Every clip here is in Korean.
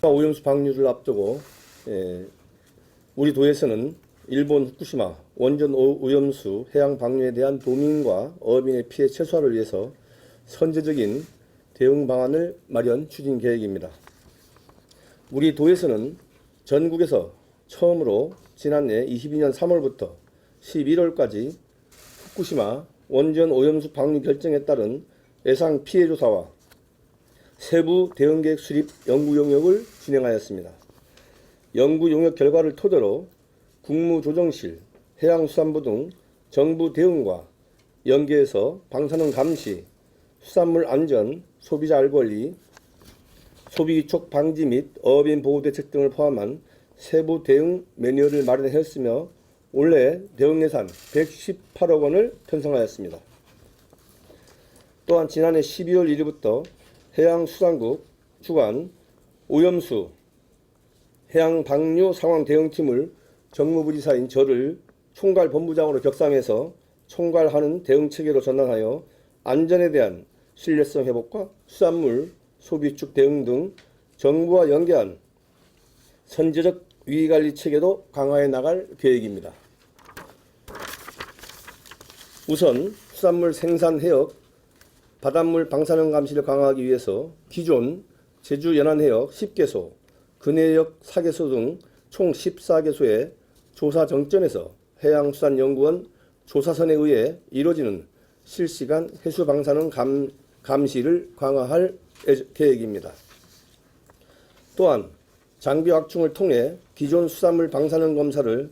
오염수 방류를 앞두고 우리 도에서는 일본 후쿠시마 원전 오염수 해양 방류에 대한 도민과 어민의 피해 최소화를 위해서 선제적인 대응 방안을 마련 추진 계획입니다. 우리 도에서는 전국에서 처음으로 지난해 22년 3월부터 11월까지 후쿠시마 원전 오염수 방류 결정에 따른 예상 피해 조사와 세부 대응계획 수립 연구 용역을 진행하였습니다. 연구 용역 결과를 토대로 국무조정실, 해양수산부 등 정부 대응과 연계해서 방사능 감시, 수산물 안전, 소비자 알 권리, 소비 위축 방지 및 어민 보호 대책 등을 포함한 세부 대응 매뉴얼을 마련하였으며 올해 대응 예산 118억 원을 편성하였습니다. 또한 지난해 12월 1일부터 해양수산국 주관 오염수 해양 방류 상황 대응팀을 정무부지사인 저를 총괄본부장으로 격상해서 총괄하는 대응체계로 전환하여 안전에 대한 신뢰성 회복과 수산물 소비 위축 대응 등 정부와 연계한 선제적 위기관리 체계도 강화해 나갈 계획입니다. 우선 수산물 생산 해역, 바닷물 방사능 감시를 강화하기 위해서 기존 제주 연안해역 10개소, 근해역 4개소 등 총 14개소의 조사 정점에서 해양수산연구원 조사선에 의해 이루어지는 실시간 해수 방사능 감시를 강화할 계획입니다. 또한 장비 확충을 통해 기존 수산물 방사능 검사를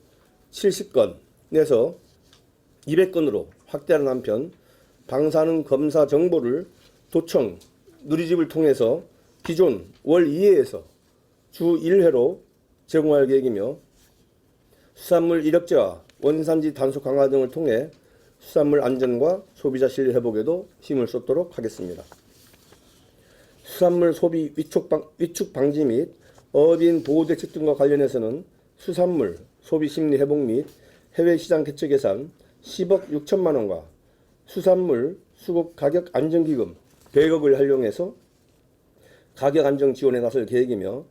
70건에서 200건으로 확대하는 한편 방사능 검사 정보를 도청, 누리집을 통해서 기존 월 2회에서 주 1회로 제공할 계획이며 수산물 이력제와 원산지 단속 강화 등을 통해 수산물 안전과 소비자 신뢰 회복에도 힘을 쏟도록 하겠습니다. 수산물 소비 위축 방지 및 어민 보호 대책 등과 관련해서는 수산물 소비 심리 회복 및 해외 시장 개척 예산 10억 6천만 원과 수산물 수급 가격 안정기금 100억을 활용해서 가격 안정 지원에 나설 계획이며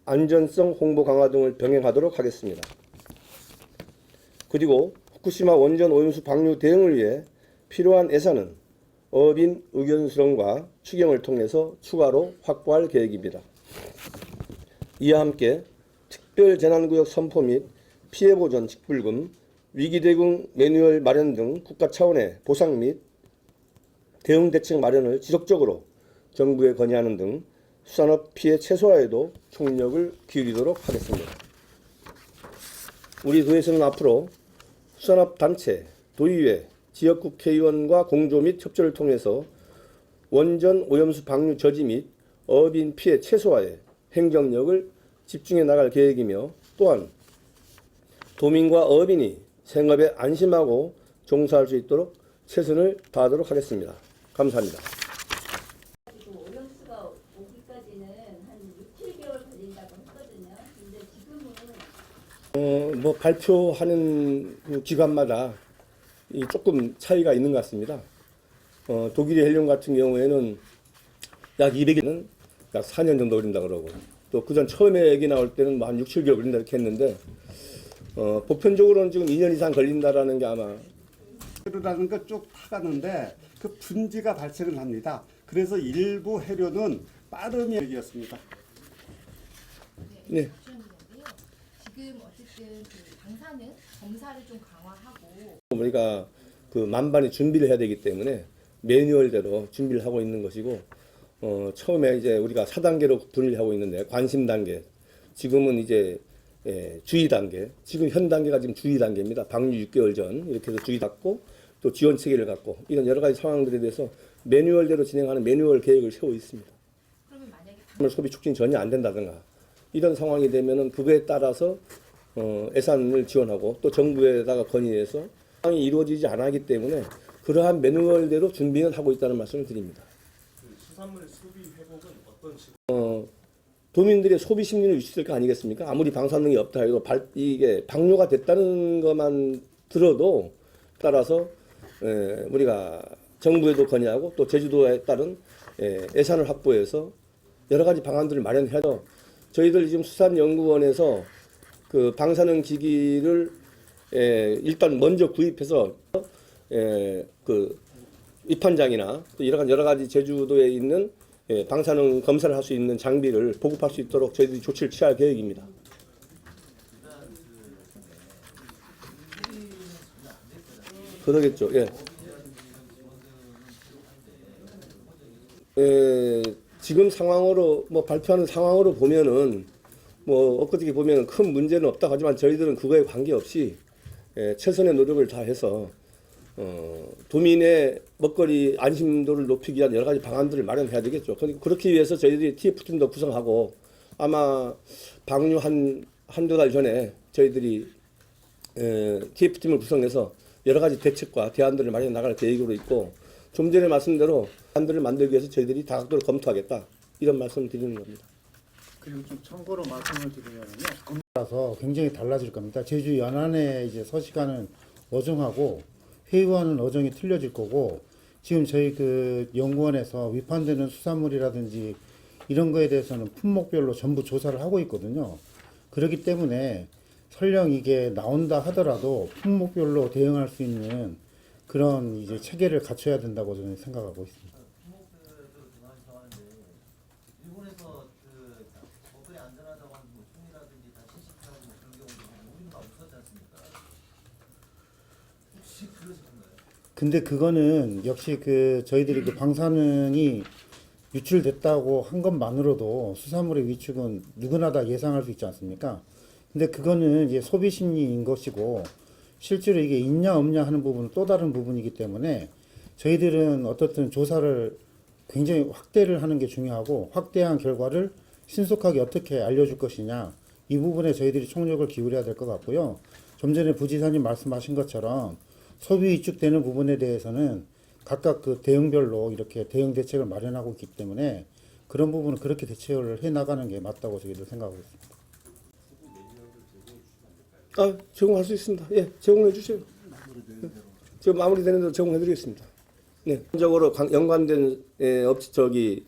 안전성 홍보 강화 등을 병행하도록 하겠습니다. 그리고 후쿠시마 원전 오염수 방류 대응을 위해 필요한 예산은 어민 의견 수렴과 추경을 통해서 추가로 확보할 계획입니다. 이와 함께 특별재난구역 선포 및 피해보전 직불금, 위기대응 매뉴얼 마련 등 국가 차원의 보상 및 대응 대책 마련을 지속적으로 정부에 건의하는 등 수산업 피해 최소화에도 총력을 기울이도록 하겠습니다. 우리 도에서는 앞으로 수산업 단체, 도의회, 지역국회의원과 공조 및 협조를 통해서 원전 오염수 방류 저지 및 어민 피해 최소화에 행정력을 집중해 나갈 계획이며 또한 도민과 어민이 생업에 안심하고 종사할 수 있도록 최선을 다하도록 하겠습니다. 감사합니다. 오염수가 오기까지는 한 6, 7개월 걸린다고 했거든요. 근데 지금은 발표하는 그 기관마다 조금 차이가 있는 것 같습니다. 독일의 헬륨 같은 경우에는 약 200일은 약 4년 정도 걸린다 그러고 또 그전 처음에 얘기 나올 때는 한 6, 7개월 걸린다 이렇게 했는데 보편적으로는 지금 2년 이상 걸린다라는 게 아마 라는 거 쭉 타가는데 그 분지가 발생을 합니다. 그래서 일부 해류는 빠름이 얘기였습니다. 네. 지금 어쨌든 그 방사능 검사를 좀 강화하고 우리가 그 만반의 준비를 해야 되기 때문에 매뉴얼대로 준비를 하고 있는 것이고 처음에 이제 우리가 4단계로 분리를 하고 있는데 관심 단계, 지금은 이제 주의 단계, 지금 현 단계가 지금 주의 단계입니다. 방류 6개월 전 이렇게 해서 주의 갖고 또 지원 체계를 갖고 이런 여러 가지 상황들에 대해서 매뉴얼대로 진행하는 매뉴얼 계획을 세우고 있습니다. 그러면 만약에 소비 촉진 전혀 안 된다든가 이런 상황이 되면은 그거에 따라서 예산을 지원하고 또 정부에다가 건의해서 상황이 이루어지지 않았기 때문에 그러한 매뉴얼대로 준비는 하고 있다는 말씀을 드립니다. 수산물 소비 회복은 어떤 식으로? 도민들의 소비 심리를 유지될 거 아니겠습니까? 아무리 방사능이 없다 해도 이게 방류가 됐다는 것만 들어도 따라서 우리가 정부에도 건의하고 또 제주도에 따른 예산을 확보해서 여러 가지 방안들을 마련해서 저희들 지금 수산연구원에서 그 방사능 기기를 일단 먼저 구입해서 그 입판장이나 또 여러 가지 제주도에 있는 방사능 검사를 할 수 있는 장비를 보급할 수 있도록 저희들이 조치를 취할 계획입니다. 그러겠죠. 예. 지금 상황으로 뭐 발표하는 상황으로 보면은 뭐 엊그저께 보면은 큰 문제는 없다 하지만 저희들은 그거에 관계없이 최선의 노력을 다해서 도민의 먹거리 안심도를 높이기 위한 여러 가지 방안들을 마련해야 되겠죠. 그렇기 위해서 저희들이 TF팀도 구성하고 아마 방류 한두 달 전에 저희들이 TF팀을 구성해서 여러 가지 대책과 대안들을 마련해 나갈 계획으로 있고 좀 전에 말씀대로 대안들을 만들기 위해서 저희들이 다각도로 검토하겠다 이런 말씀을 드리는 겁니다. 그리고 좀 참고로 말씀을 드리면요. 라서 굉장히 달라질 겁니다. 제주 연안에 이제 서식하는 어종하고 회의하는 어종이 틀려질 거고 지금 저희 그 연구원에서 위판되는 수산물이라든지 이런 거에 대해서는 품목별로 전부 조사를 하고 있거든요. 그렇기 때문에 설령 이게 나온다 하더라도 품목별로 대응할 수 있는 그런 이제 체계를 갖춰야 된다고 저는 생각하고 있습니다. 일본에서 그 먹거리 안전하다고 하는 뭐 총이라든지 다 채식하고 뭐 그런 경우도 우리는 없었지 않습니까? 혹시 그러셨나요? 근데 그거는 역시 그 저희들이 그 방사능이 유출됐다고 한 것만으로도 수산물의 위축은 누구나 다 예상할 수 있지 않습니까? 근데 그거는 이제 소비 심리인 것이고 실제로 이게 있냐 없냐 하는 부분은 또 다른 부분이기 때문에 저희들은 어떻든 조사를 굉장히 확대를 하는 게 중요하고 확대한 결과를 신속하게 어떻게 알려줄 것이냐 이 부분에 저희들이 총력을 기울여야 될 것 같고요. 좀 전에 부지사님 말씀하신 것처럼 소비 위축되는 부분에 대해서는 각각 그 대응별로 이렇게 대응 대책을 마련하고 있기 때문에 그런 부분은 그렇게 대책을 해 나가는 게 맞다고 저희도 생각하고 있습니다. 제공할 수 있습니다. 예, 제공해 주세요. 지금 마무리되는 대로 제공해 드리겠습니다. 네, 전적으로 연관된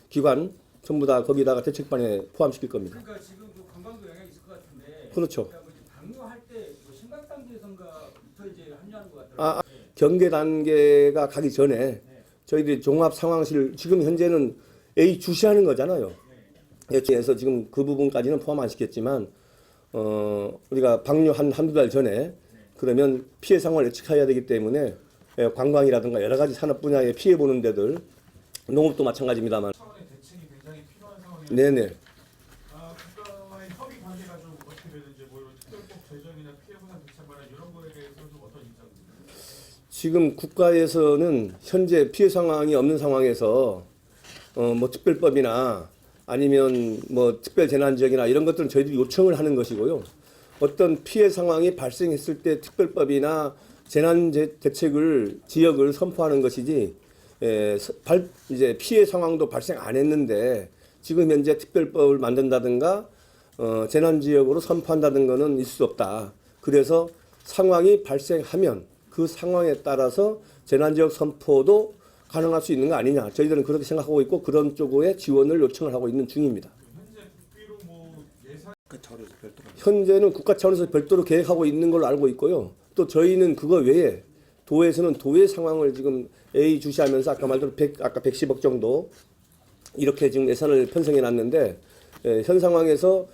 기관 전부 다 거기다가 대책반에 포함시킬 겁니다. 그러니까 지금 그 관광도 영향이 있을 것 같은데. 그렇죠. 그러니까 뭐 방류할 때뭐 심각 단계에선가부터 이제 합류하는 것 같더라고요. 경계 단계가 가기 전에 저희들이 종합 상황실 지금 현재는 A 주시하는 거잖아요. 그래서 지금 그 부분까지는 포함 안 시켰지만 우리가 방류 한두 달 전에 그러면 피해 상황을 예측해야 되기 때문에 관광이라든가 여러 가지 산업 분야에 피해 보는 데들 농업도 마찬가지입니다만. 차원의 대책이 굉장히 필요한 상황이에요. 네네. 국가와의 협의 관계가 좀 어떻게 되는지 뭐 특별법 제정이나 피해 보상 대책 마련 이런 거에 대해서 좀 어떤 입장이세요? 지금 국가에서는 현재 피해 상황이 없는 상황에서 뭐 특별법이나 아니면 뭐 특별재난지역이나 이런 것들은 저희들이 요청을 하는 것이고요. 어떤 피해 상황이 발생했을 때 특별법이나 재난 대책을 지역을 선포하는 것이지 이제 피해 상황도 발생 안 했는데 지금 현재 특별법을 만든다든가 재난 지역으로 선포한다든가는 있을 수 없다. 그래서 상황이 발생하면 그 상황에 따라서 재난 지역 선포도 가능할 수 있는 거 아니냐. 저희들은 그렇게 생각하고 있고 그런 쪽에 지원을 요청을 하고 있는 중입니다. 현재 국비로 뭐 예산 현재는 국가 차원에서 별도로 계획하고 있는 걸로 알고 있고요. 또 저희는 그거 외에 도에서는 도의 상황을 지금 A 주시하면서 아까 말대로 110억 정도 이렇게 지금 예산을 편성해 놨는데 현 상황에서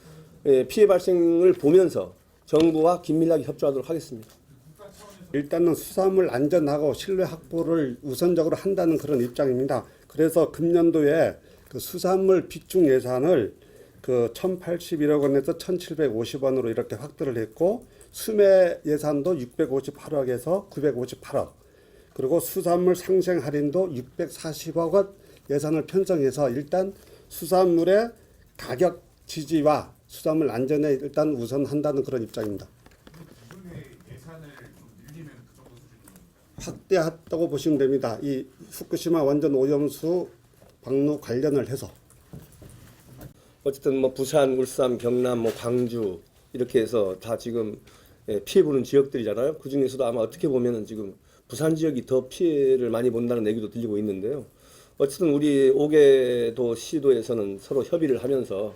피해 발생을 보면서 정부와 긴밀하게 협조하도록 하겠습니다. 일단은 수산물 안전하고 신뢰 확보를 우선적으로 한다는 그런 입장입니다. 그래서 금년도에 그 수산물 비축 예산을 그 1,081억 원에서 1,750원으로 이렇게 확대를 했고 수매 예산도 658억에서 958억 그리고 수산물 상생 할인도 640억 원 예산을 편성해서 일단 수산물의 가격 지지와 수산물 안전에 일단 우선한다는 그런 입장입니다. 부분의 예산을 좀 늘리면 그 정도 수준입니다. 확대했다고 보시면 됩니다. 이 후쿠시마 원전 오염수 방류 관련을 해서 어쨌든 뭐 부산, 울산, 경남, 뭐 광주 이렇게 해서 다 지금 피해 보는 지역들이잖아요. 그 중에서도 아마 어떻게 보면은 지금 부산 지역이 더 피해를 많이 본다는 얘기도 들리고 있는데요. 어쨌든 우리 5개 도 시도에서는 서로 협의를 하면서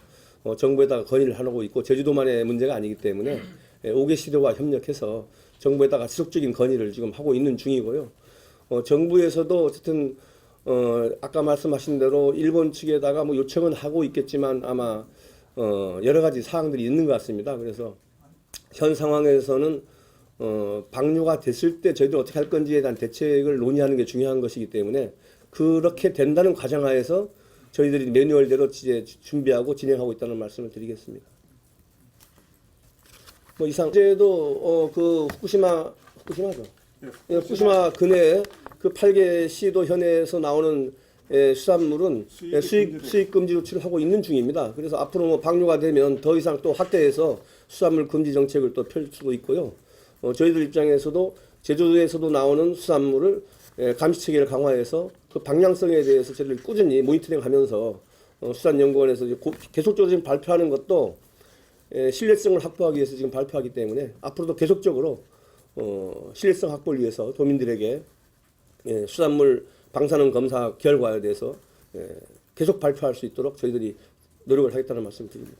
정부에다가 건의를 하고 있고 제주도만의 문제가 아니기 때문에 5개 시도와 협력해서 정부에다가 지속적인 건의를 지금 하고 있는 중이고요. 정부에서도 어쨌든 아까 말씀하신 대로 일본 측에다가 뭐 요청은 하고 있겠지만 아마 여러 가지 사항들이 있는 것 같습니다. 그래서 현 상황에서는 방류가 됐을 때 저희들 어떻게 할 건지에 대한 대책을 논의하는 게 중요한 것이기 때문에 그렇게 된다는 과정하에서 저희들이 매뉴얼대로 이제 준비하고 진행하고 있다는 말씀을 드리겠습니다. 뭐 이상 어제도 그 후쿠시마죠. 예, 후쿠시마 근해 그 8개 시도 현에서 나오는 수산물은 수입 금지 조치를 하고 있는 중입니다. 그래서 앞으로 뭐 방류가 되면 더 이상 또 확대해서 수산물 금지 정책을 또 펼 수도 있고요. 저희들 입장에서도 제주도에서도 나오는 수산물을 감시 체계를 강화해서 그 방향성에 대해서 저희들 꾸준히 모니터링하면서 수산연구원에서 계속적으로 지금 발표하는 것도 신뢰성을 확보하기 위해서 지금 발표하기 때문에 앞으로도 계속적으로 신뢰성 확보를 위해서 도민들에게 수산물 방사능 검사 결과에 대해서 계속 발표할 수 있도록 저희들이 노력을 하겠다는 말씀을 드립니다.